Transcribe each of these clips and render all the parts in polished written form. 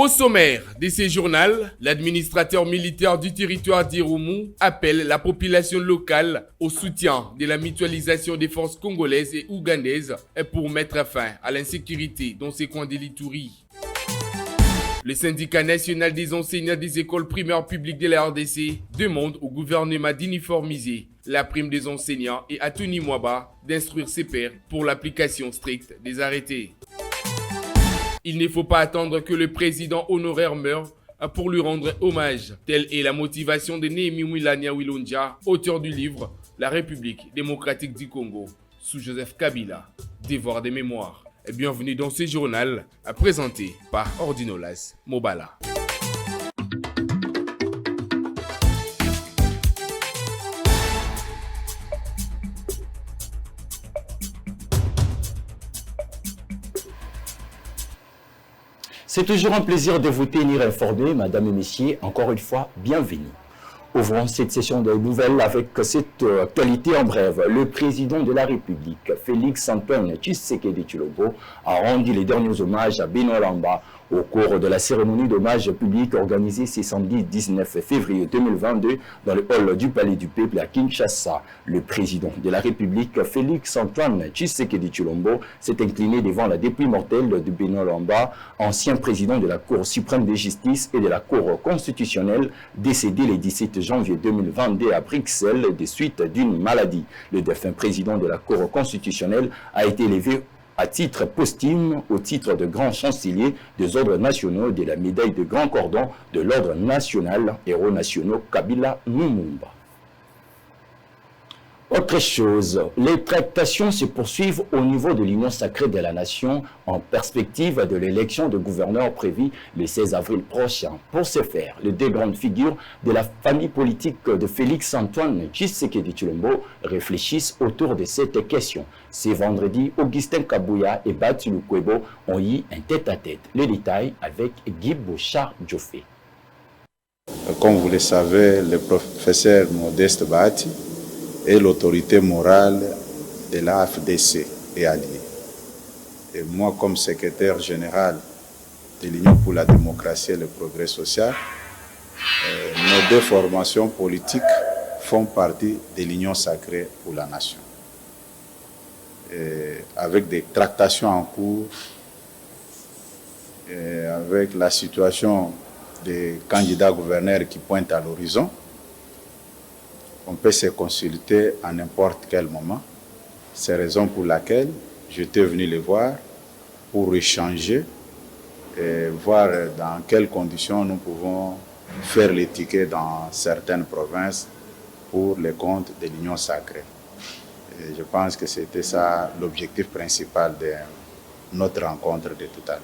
Au sommaire de ce journal, l'administrateur militaire du territoire d'Irumu appelle la population locale au soutien de la mutualisation des forces congolaises et ougandaises pour mettre fin à l'insécurité dans ces coins de l'Ituri. Le syndicat national des enseignants des écoles primaires publiques de la RDC demande au gouvernement d'uniformiser la prime des enseignants et à Tony Mwaba d'instruire ses pairs pour l'application stricte des arrêtés. Il ne faut pas attendre que le président honoraire meure pour lui rendre hommage. Telle est la motivation de Néhémie Mwilania Wilonja, auteur du livre La République démocratique du Congo, sous Joseph Kabila, Devoir des mémoires. Et bienvenue dans ce journal, présenté par Ordinolas Mobala. C'est toujours un plaisir de vous tenir informé, mesdames et messieurs. Encore une fois, bienvenue. Ouvrons cette session de nouvelles avec cette actualité en bref. Le président de la République, Félix-Antoine Tshisekedi Tshilombo, a rendu les derniers hommages à Benoît Lamba au cours de la cérémonie d'hommage public organisée ce samedi 19 février 2022 dans le hall du Palais du Peuple à Kinshasa. Le président de la République, Félix-Antoine Tshisekedi Tshilombo, s'est incliné devant la dépouille mortelle de Benoît Lamba, ancien président de la Cour suprême de justice et de la Cour constitutionnelle, décédé le 17 janvier 2022 à Bruxelles des suites d'une maladie. Le défunt président de la Cour constitutionnelle a été élevé à titre posthume au titre de grand chancelier des ordres nationaux de la médaille de grand cordon de l'ordre national héros nationaux Kabila Lumumba. Autre chose, les tractations se poursuivent au niveau de l'Union sacrée de la nation en perspective de l'élection de gouverneur prévue le 16 avril prochain. Pour ce faire, les deux grandes figures de la famille politique de Félix-Antoine Tshisekedi Tshilombo réfléchissent autour de cette question. Ce vendredi, Augustin Kabouya et Batu Lukwebo ont eu un tête-à-tête. Les détails avec Guy Bouchard-Djofé. Comme vous le savez, le professeur Modeste Bahati est l'autorité morale de l'AFDC et alliés. Et moi, comme secrétaire général de l'Union pour la démocratie et le progrès social, nos deux formations politiques font partie de l'Union sacrée pour la nation. Et avec des tractations en cours, et avec la situation des candidats gouverneurs qui pointent à l'horizon, on peut se consulter à n'importe quel moment. C'est la raison pour laquelle j'étais venu les voir pour échanger et voir dans quelles conditions nous pouvons faire les tickets dans certaines provinces pour les comptes de l'Union sacrée. Et je pense que c'était ça l'objectif principal de notre rencontre de tout à l'heure.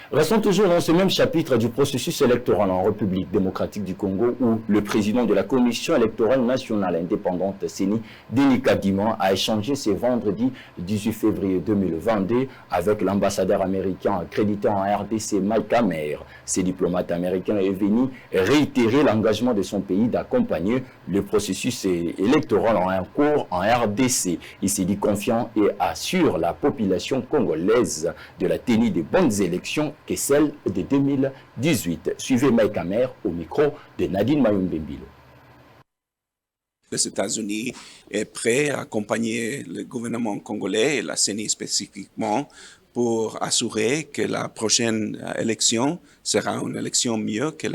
Restons toujours dans ce même chapitre du processus électoral en République démocratique du Congo où le président de la Commission électorale nationale indépendante, CENI, Denis Kadima, a échangé ce vendredi 18 février 2022 avec l'ambassadeur américain accrédité en RDC, Mike Hammer. Ce diplomate américain est venu réitérer l'engagement de son pays d'accompagner le processus électoral en cours en RDC. Il s'est dit confiant et assure la population congolaise de la tenue des bonnes élections que celle de 2018. Suivez Mike Hammer au micro de Nadine Mayumbembilo. Les États-Unis est prêt à accompagner le gouvernement congolais et la CENI spécifiquement pour assurer que la prochaine élection sera une élection mieux que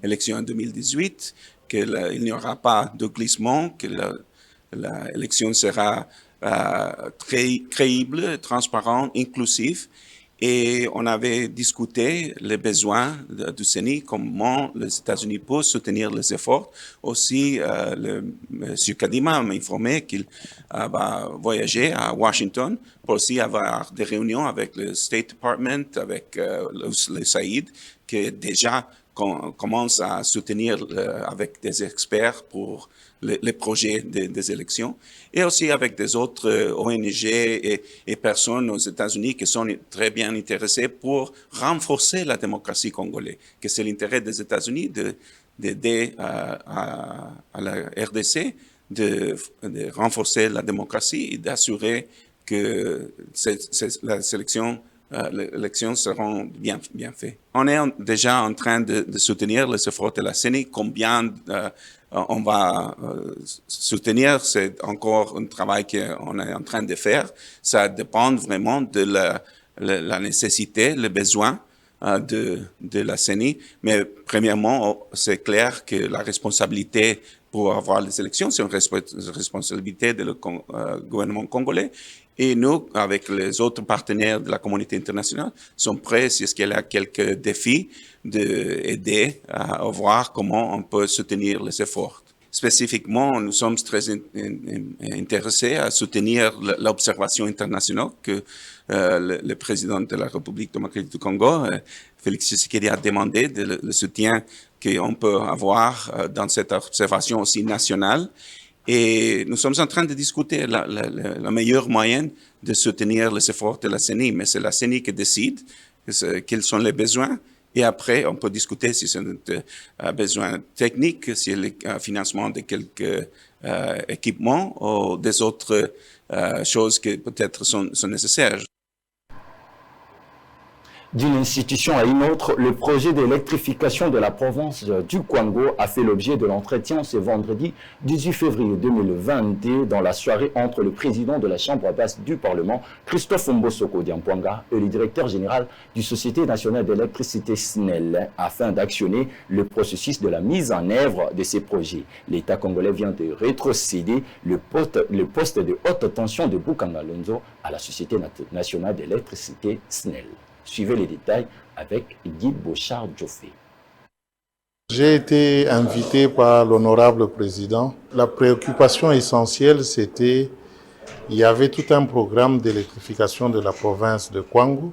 l'élection en 2018, qu'il n'y aura pas de glissement, que l'élection sera très crédible, transparente, inclusive. Et on avait discuté les besoins du CENI, comment les États-Unis peuvent soutenir les efforts. Aussi, M. Kadima m'a informé qu'il va voyager à Washington pour aussi avoir des réunions avec le State Department, avec le Saïd, qui déjà commence à soutenir avec des experts pour les projets des élections, et aussi avec des autres ONG et personnes aux États-Unis qui sont très bien intéressées pour renforcer la démocratie congolaise, que c'est l'intérêt des États-Unis d'aider à la RDC de renforcer la démocratie et d'assurer que la sélection les élections seront bien faites. On est déjà en train de soutenir les efforts de la CENI. Combien on va soutenir, c'est encore un travail qu'on est en train de faire. Ça dépend vraiment de la nécessité, le besoin de la CENI. Mais premièrement, c'est clair que la responsabilité pour avoir les élections, c'est une responsabilité du gouvernement congolais. Et nous, avec les autres partenaires de la communauté internationale, sommes prêts, si il y a quelques défis, d'aider à voir comment on peut soutenir les efforts. Spécifiquement, nous sommes très intéressés à soutenir l'observation internationale que le président de la République démocratique du Congo, Félix Tshisekedi, a demandé, le soutien qu'on peut avoir dans cette observation aussi nationale. Et nous sommes en train de discuter la meilleure moyen de soutenir les efforts de la CENI, mais c'est la CENI qui décide quels sont les besoins. Et après, on peut discuter si c'est un besoin technique, si c'est le financement de quelques équipements ou des autres choses qui peut-être sont nécessaires. D'une institution à une autre, le projet d'électrification de la province du Kwango a fait l'objet de l'entretien ce vendredi 18 février 2022 dans la soirée entre le président de la Chambre basse du Parlement, Christophe Mbosoko Diampouanga, et le directeur général du Société nationale d'électricité SNEL, afin d'actionner le processus de la mise en œuvre de ces projets. L'État congolais vient de rétrocéder le poste de haute tension de Bukangalonzo à la Société nationale d'électricité SNEL. Suivez les détails avec Guy Bochard-Djoffé. J'ai été invité par l'honorable président. La préoccupation essentielle, c'était il y avait tout un programme d'électrification de la province de Kwango.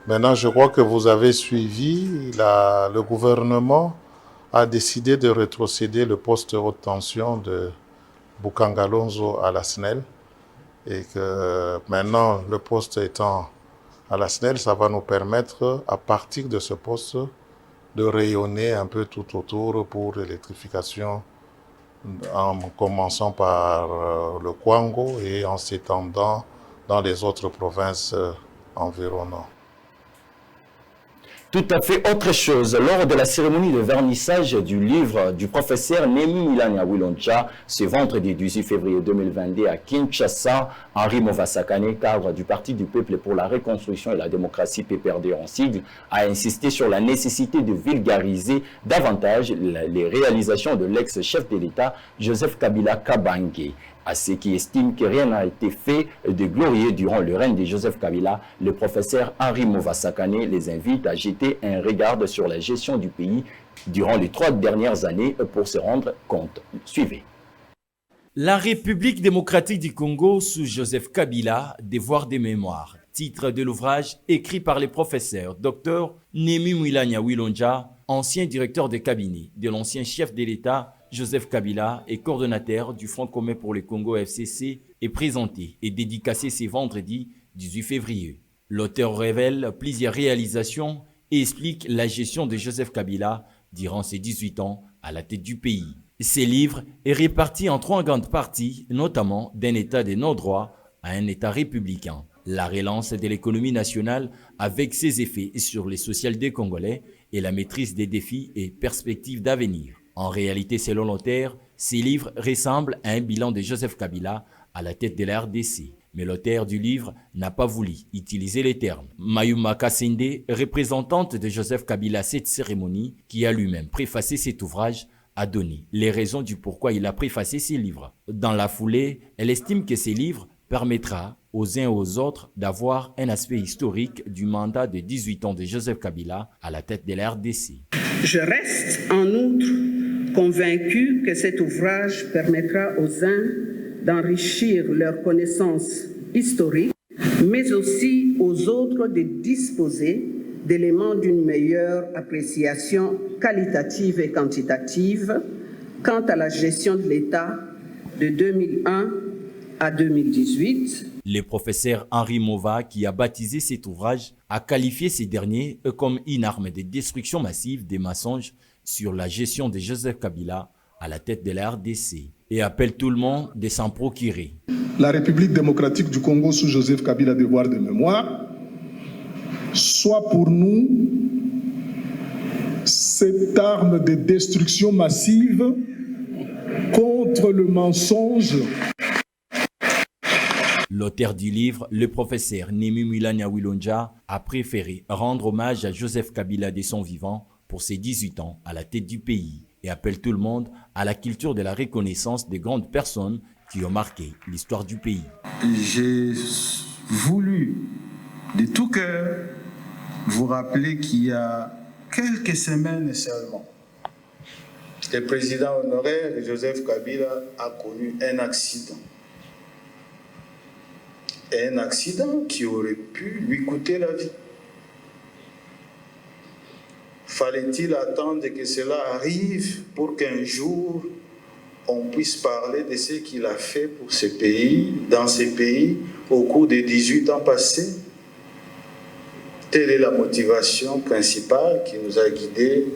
Maintenant, je crois que vous avez suivi, le gouvernement a décidé de rétrocéder le poste de haute tension de Bukangalonzo à la SNEL. Et que maintenant, le poste étant à la SNEL, ça va nous permettre, à partir de ce poste, de rayonner un peu tout autour pour l'électrification, en commençant par le Kwango et en s'étendant dans les autres provinces environnantes. Tout à fait autre chose. Lors de la cérémonie de vernissage du livre du professeur Némi Milania Wiloncha, ce vendredi 18 février 2022 à Kinshasa, Henri Movasakane, cadre du Parti du Peuple pour la Reconstruction et la Démocratie PPRD en sigle, a insisté sur la nécessité de vulgariser davantage les réalisations de l'ex-chef de l'État Joseph Kabila Kabange. À ceux qui estiment que rien n'a été fait de glorieux durant le règne de Joseph Kabila, le professeur Henri Movasakane les invite à jeter un regard sur la gestion du pays durant les 3 dernières années pour se rendre compte. Suivez. La République démocratique du Congo sous Joseph Kabila, devoir des mémoires. Titre de l'ouvrage écrit par les professeurs Dr Némi Milania Wilonja, ancien directeur de cabinet de l'ancien chef de l'État Joseph Kabila et coordonnateur du Front commun pour le Congo FCC, est présenté et dédicacé ce vendredi 18 février. L'auteur révèle plusieurs réalisations et explique la gestion de Joseph Kabila durant ses 18 ans à la tête du pays. Ce livre est réparti en 3 grandes parties, notamment d'un État de non-droit à un État républicain. La relance de l'économie nationale avec ses effets sur les social des Congolais et la maîtrise des défis et perspectives d'avenir. En réalité, selon l'auteur, ces livres ressemblent à un bilan de Joseph Kabila à la tête de la RDC. Mais l'auteur du livre n'a pas voulu utiliser les termes. Mayuma Kassende, représentante de Joseph Kabila à cette cérémonie, qui a lui-même préfacé cet ouvrage, a donné les raisons du pourquoi il a préfacé ces livres. Dans la foulée, elle estime que ces livres permettra aux uns et aux autres d'avoir un aspect historique du mandat de 18 ans de Joseph Kabila à la tête de la RDC. Je reste en outre convaincu que cet ouvrage permettra aux uns d'enrichir leurs connaissances historiques, mais aussi aux autres de disposer d'éléments d'une meilleure appréciation qualitative et quantitative quant à la gestion de l'État de 2001 à 2018. Le professeur Henri Mova, qui a baptisé cet ouvrage, a qualifié ces derniers comme une arme de destruction massive des mensonges sur la gestion de Joseph Kabila à la tête de la RDC et appelle tout le monde de s'en procurer. La République démocratique du Congo sous Joseph Kabila, devoir de mémoire, soit pour nous cette arme de destruction massive contre le mensonge. L'auteur du livre, le professeur Némi Muilanya Wilonja, a préféré rendre hommage à Joseph Kabila de son vivant pour ses 18 ans à la tête du pays et appelle tout le monde à la culture de la reconnaissance des grandes personnes qui ont marqué l'histoire du pays. J'ai voulu de tout cœur vous rappeler qu'il y a quelques semaines seulement, le président honoraire Joseph Kabila a connu un accident. Un accident qui aurait pu lui coûter la vie. Fallait-il attendre que cela arrive pour qu'un jour on puisse parler de ce qu'il a fait pour ce pays, dans ce pays, au cours des 18 ans passés? Telle est la motivation principale qui nous a guidés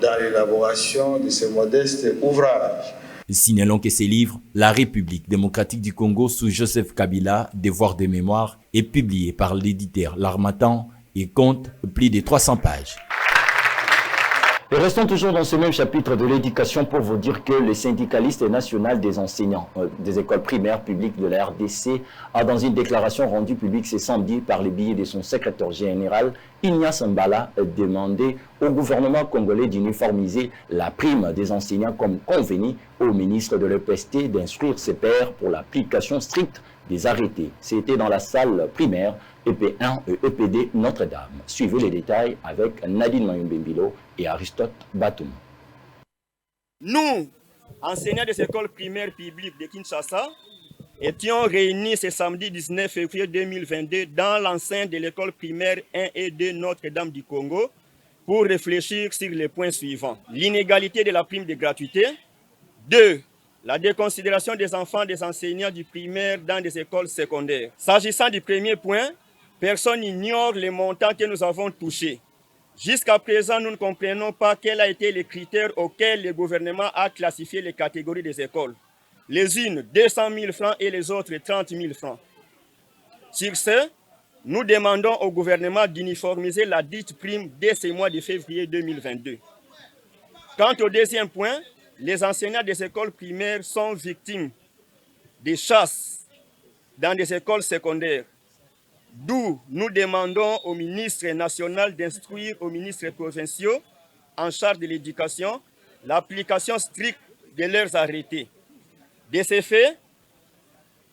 dans l'élaboration de ce modeste ouvrage. Signalons que ces livres, La République démocratique du Congo sous Joseph Kabila, Devoir de mémoire, est publié par l'éditeur L'Harmattan et compte plus de 300 pages. Et restons toujours dans ce même chapitre de l'éducation pour vous dire que le syndicaliste national des enseignants des écoles primaires publiques de la RDC a, dans une déclaration rendue publique ce samedi par le biais de son secrétaire général, Ignace Mbala, demandé au gouvernement congolais d'uniformiser la prime des enseignants comme convenu au ministre de l'EPST d'instruire ses pairs pour l'application stricte des arrêtés. C'était dans la salle primaire EP1 et EPD Notre-Dame. Suivez les détails avec Nadine Mayumbembilo et Aristote Batum. Nous, enseignants des écoles primaires publiques de Kinshasa, étions réunis ce samedi 19 février 2022 dans l'enceinte de l'école primaire 1 et 2 Notre-Dame du Congo pour réfléchir sur les points suivants. L'inégalité de la prime de gratuité. 2. La déconsidération des enfants des enseignants du primaire dans des écoles secondaires. S'agissant du premier point, personne n'ignore les montants que nous avons touchés. Jusqu'à présent, nous ne comprenons pas quels ont été les critères auxquels le gouvernement a classifié les catégories des écoles. Les unes 200 000 francs et les autres 30 000 francs. Sur ce, nous demandons au gouvernement d'uniformiser la dite prime dès ce mois de février 2022. Quant au deuxième point, les enseignants des écoles primaires sont victimes de chasses dans des écoles secondaires. D'où nous demandons au ministre national d'instruire aux ministres provinciaux en charge de l'éducation l'application stricte de leurs arrêtés. De ce fait,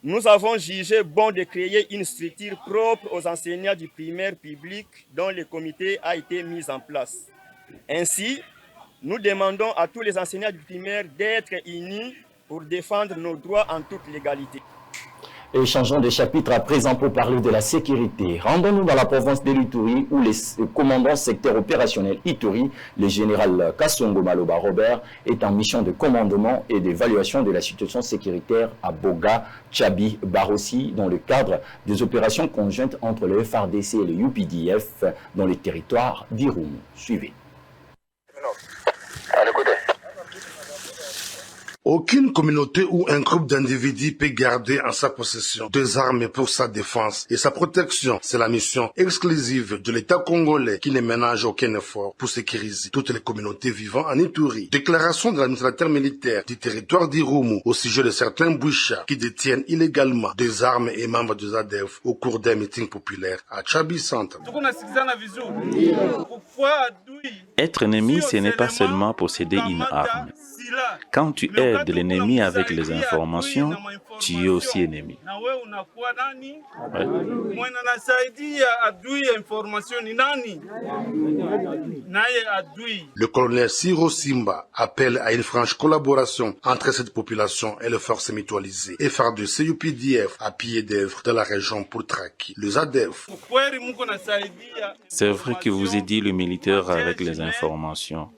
nous avons jugé bon de créer une structure propre aux enseignants du primaire public dont le comité a été mis en place. Ainsi, nous demandons à tous les enseignants du primaire d'être unis pour défendre nos droits en toute légalité. Et changeons de chapitre à présent pour parler de la sécurité. Rendons-nous dans la province de l'Ituri où le commandant secteur opérationnel Ituri, le général Kassongo Maloba Robert, est en mission de commandement et d'évaluation de la situation sécuritaire à Boga, Tchabi, Barossi, dans le cadre des opérations conjointes entre le FARDC et le UPDF dans les territoires d'Irumu. Suivez. Aucune communauté ou un groupe d'individus peut garder en sa possession des armes pour sa défense et sa protection. C'est la mission exclusive de l'État congolais qui ne ménage aucun effort pour sécuriser toutes les communautés vivant en Ituri. Déclaration de l'administrateur militaire du territoire d'Irumu au sujet de certains Bouchas qui détiennent illégalement des armes et membres des ADF au cours d'un meeting populaire à Tchabi Centre. Être ennemi, ce n'est pas seulement posséder une arme. Quand tu aides l'ennemi avec les informations, tu es aussi ennemi. Ouais. Le colonel Siro Simba appelle à une franche collaboration entre cette population et les forces mutualisées et FARDC UPDF à pied d'œuvre de la région pour traquer les ADF. C'est vrai que vous aidez le militaire avec les informations.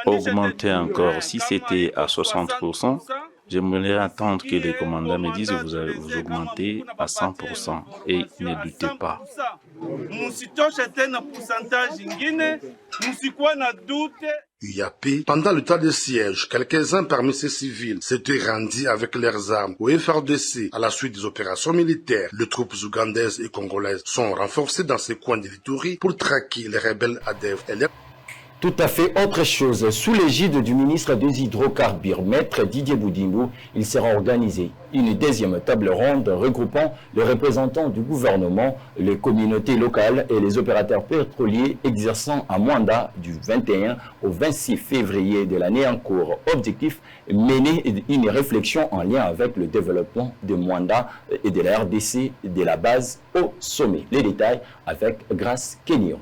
Augmenter encore, si c'était à 60%, j'aimerais attendre que les commandants me disent que vous augmentez à 100% et ne doutez pas. UAP. Pendant le temps de siège, quelques-uns parmi ces civils s'étaient rendus avec leurs armes au FARDC à la suite des opérations militaires. Les troupes ougandaises et congolaises sont renforcées dans ces coins de l'Ituri pour traquer les rebelles ADF. Tout à fait autre chose. Sous l'égide du ministre des Hydrocarbures, Maître Didier Boudimou, il sera organisé une deuxième table ronde regroupant les représentants du gouvernement, les communautés locales et les opérateurs pétroliers exerçant un mandat du 21 au 26 février de l'année en cours. Objectif, mener une réflexion en lien avec le développement des mandats et de la RDC de la base au sommet. Les détails avec Grace Keniro.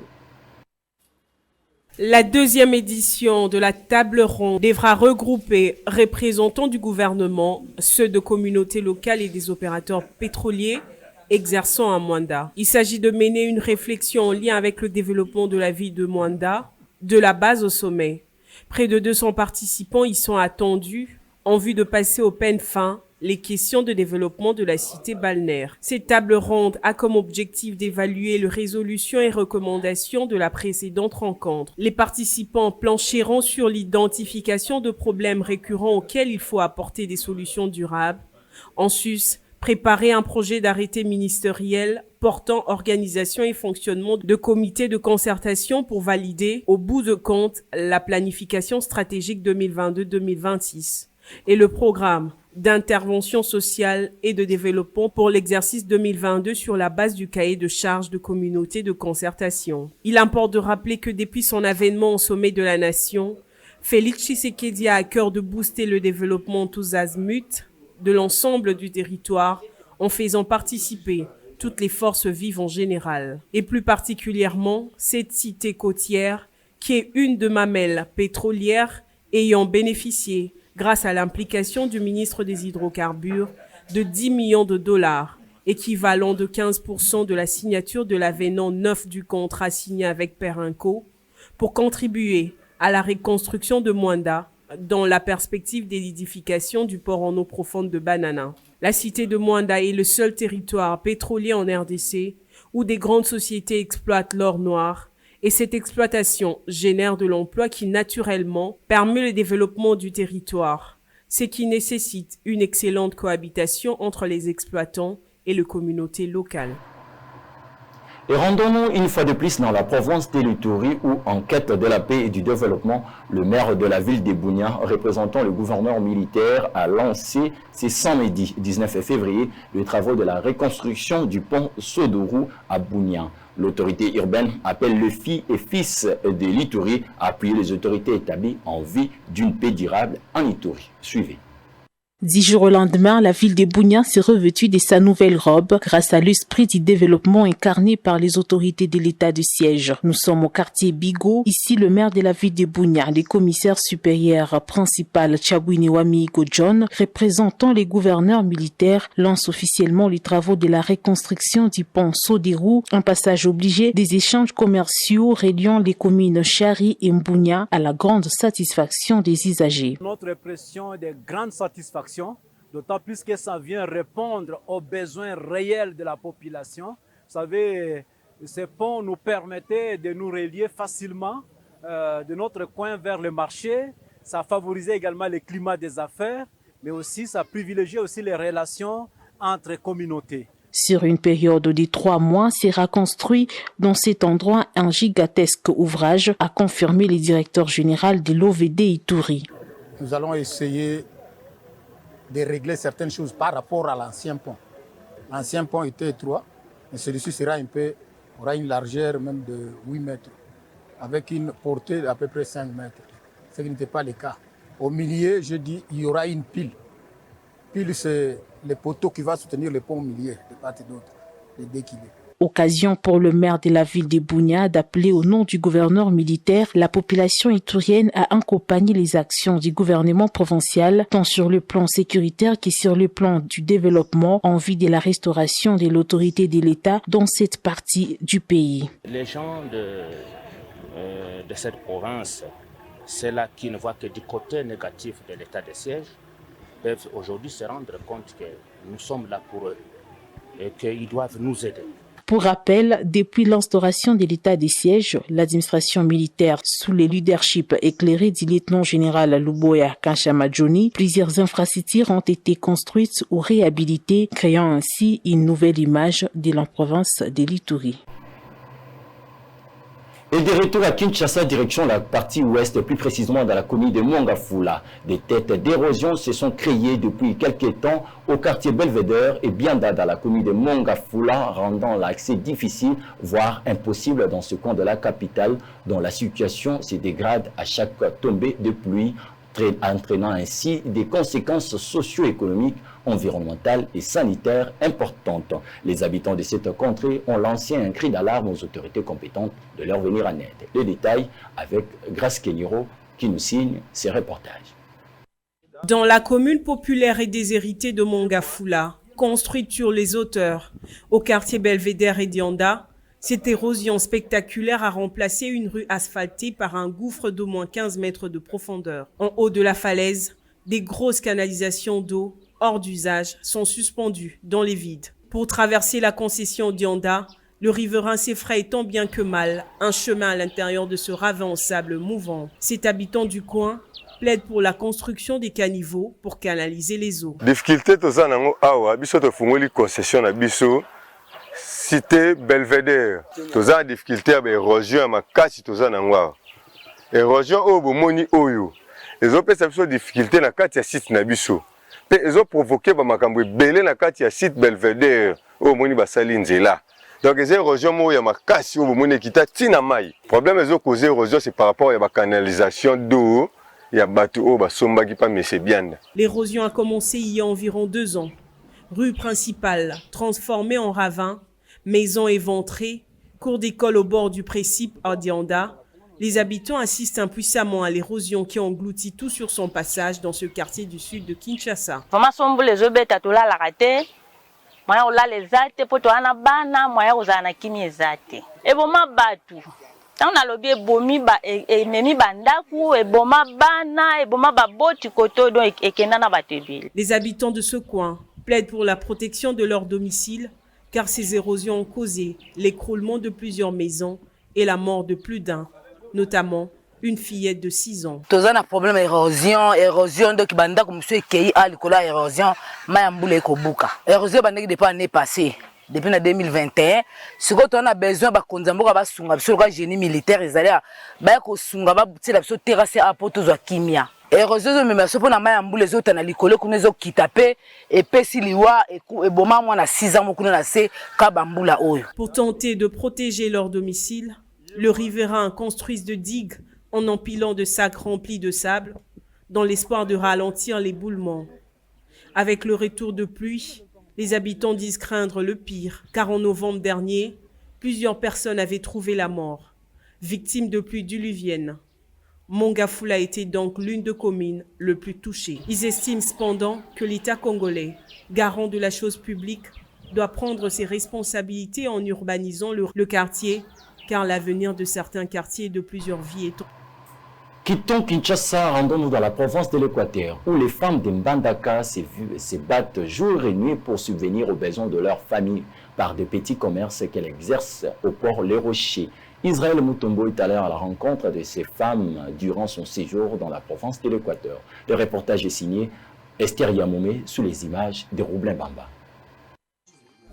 La deuxième édition de la table ronde devra regrouper représentants du gouvernement, ceux de communautés locales et des opérateurs pétroliers exerçant un mandat. Il s'agit de mener une réflexion en lien avec le développement de la ville de Mwanda, de la base au sommet. Près de 200 participants y sont attendus en vue de passer au peigne fin les questions de développement de la cité balnéaire. Cette table ronde a comme objectif d'évaluer les résolutions et recommandations de la précédente rencontre. Les participants plancheront sur l'identification de problèmes récurrents auxquels il faut apporter des solutions durables. En sus, préparer un projet d'arrêté ministériel portant organisation et fonctionnement de comités de concertation pour valider, au bout de compte, la planification stratégique 2022-2026 et le programme d'intervention sociale et de développement pour l'exercice 2022 sur la base du cahier de charges de communauté de concertation. Il importe de rappeler que depuis son avènement au sommet de la nation, Félix Tshisekedi a à cœur de booster le développement tous azimuts de l'ensemble du territoire en faisant participer toutes les forces vives en général. Et plus particulièrement, cette cité côtière qui est une de mamelles pétrolières ayant bénéficié grâce à l'implication du ministre des Hydrocarbures, de 10 millions de dollars, équivalent de 15% de la signature de l'avenant 9 du contrat signé avec Perenco, pour contribuer à la reconstruction de Mwanda dans la perspective de l'édification du port en eau profonde de Banana. La cité de Mwanda est le seul territoire pétrolier en RDC où des grandes sociétés exploitent l'or noir, et cette exploitation génère de l'emploi qui, naturellement, permet le développement du territoire, ce qui nécessite une excellente cohabitation entre les exploitants et les communautés locales. Et rendons-nous une fois de plus dans la province de l'Ituri où, en quête de la paix et du développement, le maire de la ville de Bunia, représentant le gouverneur militaire, a lancé ce samedi 19 février les travaux de la reconstruction du pont Sodourou à Bunia. L'autorité urbaine appelle les filles et fils de l'Ituri à appuyer les autorités établies en vue d'une paix durable en Ituri. Suivez. 10 jours au lendemain, la ville de Bunia s'est revêtue de sa nouvelle robe grâce à l'esprit du développement incarné par les autorités de l'état de siège. Nous sommes au quartier Bigo. Ici, le maire de la ville de Bunia, le commissaire supérieur principal Chabwini Wamigo John, représentant les gouverneurs militaires, lance officiellement les travaux de la reconstruction du pont Sodirou, un passage obligé des échanges commerciaux reliant les communes Chari et Mbunia à la grande satisfaction des usagers. Notre impression est de grande satisfaction, d'autant plus que ça vient répondre aux besoins réels de la population. Vous savez, ces ponts nous permettaient de nous relier facilement de notre coin vers le marché. Ça favorisait également le climat des affaires, mais aussi ça privilégiait aussi les relations entre communautés. Sur une période de 3 mois, sera construit dans cet endroit un gigantesque ouvrage, a confirmé le directeur général de l'OVD Ituri. Nous allons essayer de régler certaines choses par rapport à l'ancien pont. L'ancien pont était étroit, mais celui-ci aura une largeur même de 8 mètres, avec une portée d'à peu près 5 mètres, ce qui n'était pas le cas. Au milieu, je dis, il y aura une pile. Pile, c'est le poteau qui va soutenir le pont au milieu, de part et d'autre, de 2 kg. Occasion pour le maire de la ville de Bunia d'appeler au nom du gouverneur militaire la population iturienne à accompagner les actions du gouvernement provincial, tant sur le plan sécuritaire que sur le plan du développement en vue de la restauration de l'autorité de l'État dans cette partie du pays. Les gens de cette province, ceux-là qui ne voient que du côté négatif de l'état de siège, peuvent aujourd'hui se rendre compte que nous sommes là pour eux et qu'ils doivent nous aider. Pour rappel, depuis l'instauration de l'état de siège, l'administration militaire sous le leadership éclairé du lieutenant-général Luboya Kanchamadjoni, plusieurs infrastructures ont été construites ou réhabilitées, créant ainsi une nouvelle image de la province de l'Ituri. Et de retour à Kinshasa, direction la partie ouest, plus précisément dans la commune de Mongafula. Des têtes d'érosion se sont créées depuis quelques temps au quartier Belvedere et Bianda dans la commune de Mongafula, rendant l'accès difficile, voire impossible dans ce coin de la capitale, dont la situation se dégrade à chaque tombée de pluie, entraînant ainsi des conséquences socio-économiques, environnementales et sanitaires importantes. Les habitants de cette contrée ont lancé un cri d'alarme aux autorités compétentes de leur venir en aide. Les détails avec Grace Kenyoro qui nous signe ces reportages. Dans la commune populaire et déshéritée de Mongafula, construite sur les hauteurs, au quartier Belvedere et Dianda, cette érosion spectaculaire a remplacé une rue asphaltée par un gouffre d'au moins 15 mètres de profondeur. En haut de la falaise, des grosses canalisations d'eau hors d'usage sont suspendues dans les vides. Pour traverser la concession Dianda, le riverain s'effraie tant bien que mal un chemin à l'intérieur de ce ravin au sable mouvant. Cet habitant du coin plaide pour la construction des caniveaux pour canaliser les eaux. Difficulté tozanango awa biso to fungoli concession na biso cité Belvedere. Toza difficulté ba érosion makasi tozanango awa. Érosion o bomoni oyo. Ezopesa biso difficulté na kati ya site na biso. Pe ezo provoquer ba makambo belé na kati ya site Belvedere o moni basali nzela. Donc les érosions mo ya makasi o bomoni kita tina mai. Problème ezo causer érosion c'est par rapport à la canalisation d'eau. L'érosion a commencé il y a environ 2 ans. Rue principale transformée en ravin, maisons éventrées, cours d'école au bord du précipice à Dianda. Les habitants assistent impuissamment à l'érosion qui engloutit tout sur son passage dans ce quartier du sud de Kinshasa. Les habitants de ce coin plaident pour la protection de leur domicile car ces érosions ont causé l'écroulement de plusieurs maisons et la mort de plus d'un, notamment une fillette de 6 ans. Tous un problème érosion donc banda comme monsieur qui a l'école érosion mayambule kobuka. Érosion bandeki depuis l'année passée. Depuis 2021, ce qu'on a besoin de konzamboka ba sunga biso ka génie militaire ezali ba ko sunga ba butela biso terrasse à poto zo kimia. Érosion même so pona mayambule zo tana likolo kunezo kitape et pesi liwa et boma mwana 6 ans mokuna na se ka bambula oyo. Pour tenter de protéger leur domicile, le riverain construit de digues en empilant de sacs remplis de sable dans l'espoir de ralentir l'éboulement. Avec le retour de pluie, les habitants disent craindre le pire, car en novembre dernier, plusieurs personnes avaient trouvé la mort, victimes de pluies diluviennes. Mongafula était donc l'une des communes les plus touchées. Ils estiment cependant que l'État congolais, garant de la chose publique, doit prendre ses responsabilités en urbanisant le quartier, car l'avenir de certains quartiers et de plusieurs vies est... Quittons Kinshasa, rendons-nous dans la province de l'Équateur, où les femmes de Mbandaka se battent jour et nuit pour subvenir aux besoins de leur famille par des petits commerces qu'elles exercent au port Les Rochers. Israël Mutombo est allé à la rencontre de ces femmes durant son séjour dans la province de l'Équateur. Le reportage est signé Esther Yamoumé sous les images de Roublin Bamba.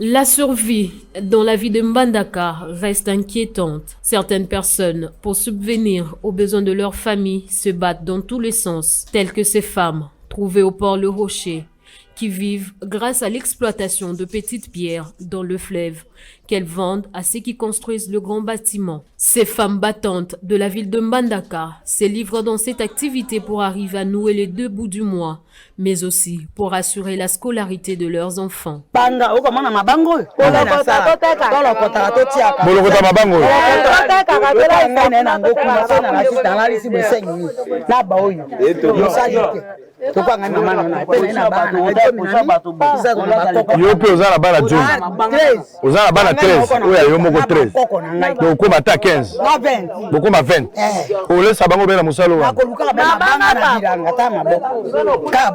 La survie dans la vie de Mbandaka reste inquiétante. Certaines personnes, pour subvenir aux besoins de leur famille, se battent dans tous les sens, telles que ces femmes trouvées au port Le Rocher, qui vivent grâce à l'exploitation de petites pierres dans le fleuve qu'elles vendent à ceux qui construisent le grand bâtiment. Ces femmes battantes de la ville de Mbandaka se livrent dans cette activité pour arriver à nouer les 2 bouts du mois, mais aussi pour assurer la scolarité de leurs enfants.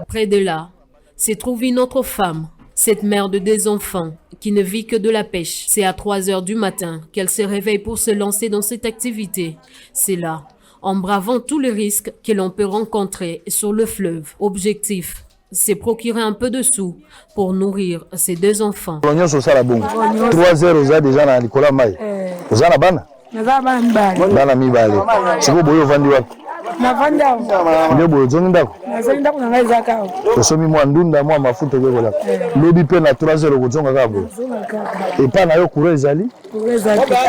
Près de là, se trouve une autre femme Cette mère de 2 enfants qui ne vit que de la pêche, c'est à 3 h du matin qu'elle se réveille pour se lancer dans cette activité. C'est là, en bravant tous les risques que l'on peut rencontrer sur le fleuve. Objectif, c'est procurer un peu de sous pour nourrir ses 2 enfants. 3 heures oza déjà na likola mai. Oza na bana? Bana mibale. Siko boyo vandi wapi? Navanda. Ndio boyo zongi ndako. Nazali ndako na ngai zakao. Osomi mwa ndunda mwa mafuta ke kola. Lobi pe na 3 heures kozonga ka boyo. Et pa na yo courant ezali?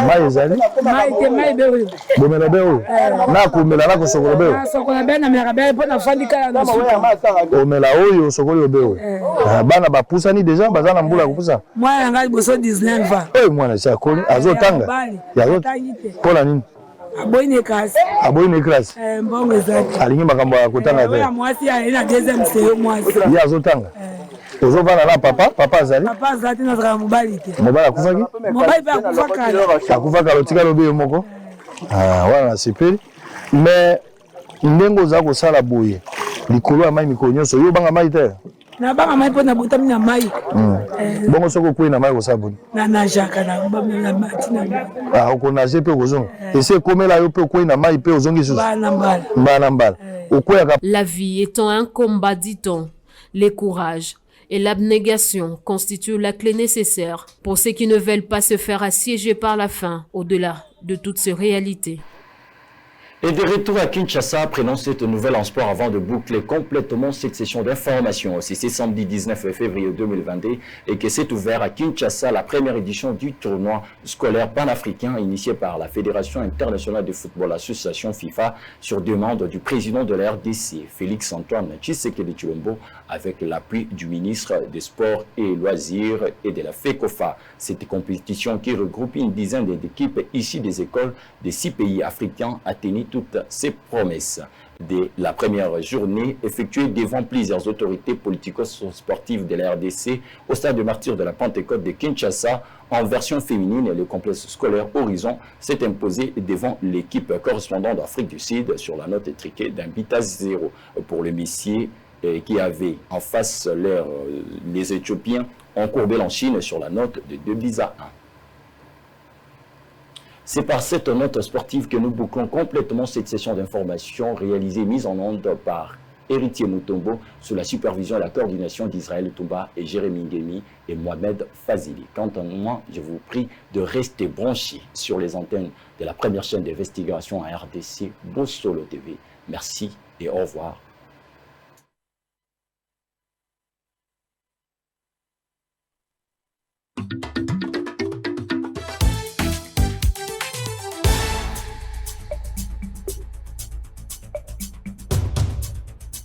Mai ezali? Mai te mai beyo. Bomela beyo. Na komela na kosokola beyo. Na sokola beyo na mera beyo po na fandi kala na suka. Omela oyo sokoli beyo. Bana bapusani déjà bazana mbula kupusa. Mwana ngai boso 19 ans. Eh mwana cha koli azotanga. Pola nini? Aboyine klase. Aboyine klase. Mbongo ezaki. Alingi makambo ya kotanga te. Ya mwasi ya ina deuxième série mwasi. Ya azotanga. Ozobana na papa azali. Papa azali na zaka mobali te. Mobali akufaki? Mobali pe akufaka. Akufaka lotika lobe moko. Wana na sepeli. Mais ndengo za kosala boye. Likolo ya mai mikolo nyonso yo banga mai te. Na banga mai po na botami na mai. Bongo soko kwei na mai kosabuni. Na jaka na bami na matina. Okonaje pe kozonga. Ese komela yo pe kwei na mai pe ozongi susu. Mbana mbala. La vie étant un combat, dit-on, le courage et l'abnégation constituent la clé nécessaire pour ceux qui ne veulent pas se faire assiéger par la faim au-delà de toutes ces réalités. Et de retour à Kinshasa, prenons cette nouvelle en sport avant de boucler complètement cette session d'information. C'est samedi 19 février 2022 et que s'est ouvert à Kinshasa la première édition du tournoi scolaire panafricain initié par la Fédération internationale de football, l'association FIFA, sur demande du président de la RDC, Félix-Antoine Tshisekedi Tshilombo, avec l'appui du ministre des Sports et Loisirs et de la FECOFA. Cette compétition qui regroupe une dizaine d'équipes issues des écoles des 6 pays africains a tenu toutes ses promesses. Dès la première journée effectuée devant plusieurs autorités politico-sportives de la RDC au stade de martyrs de la Pentecôte de Kinshasa, en version féminine, le complexe scolaire Horizon s'est imposé devant l'équipe correspondante d'Afrique du Sud sur la note étriquée d'un but à 0 pour le Messier qui avait en face les Éthiopiens ont courbé en Chine sur la note de 2 buts à 1. C'est par cette note sportive que nous bouclons complètement cette session d'information réalisée, mise en onde par Héritier Mutombo sous la supervision et la coordination d'Israël Touba et Jérémy Ngemi et Mohamed Fazili. Quant à moi, je vous prie de rester branchés sur les antennes de la première chaîne d'investigation à RDC, Bossolo TV. Merci et au revoir.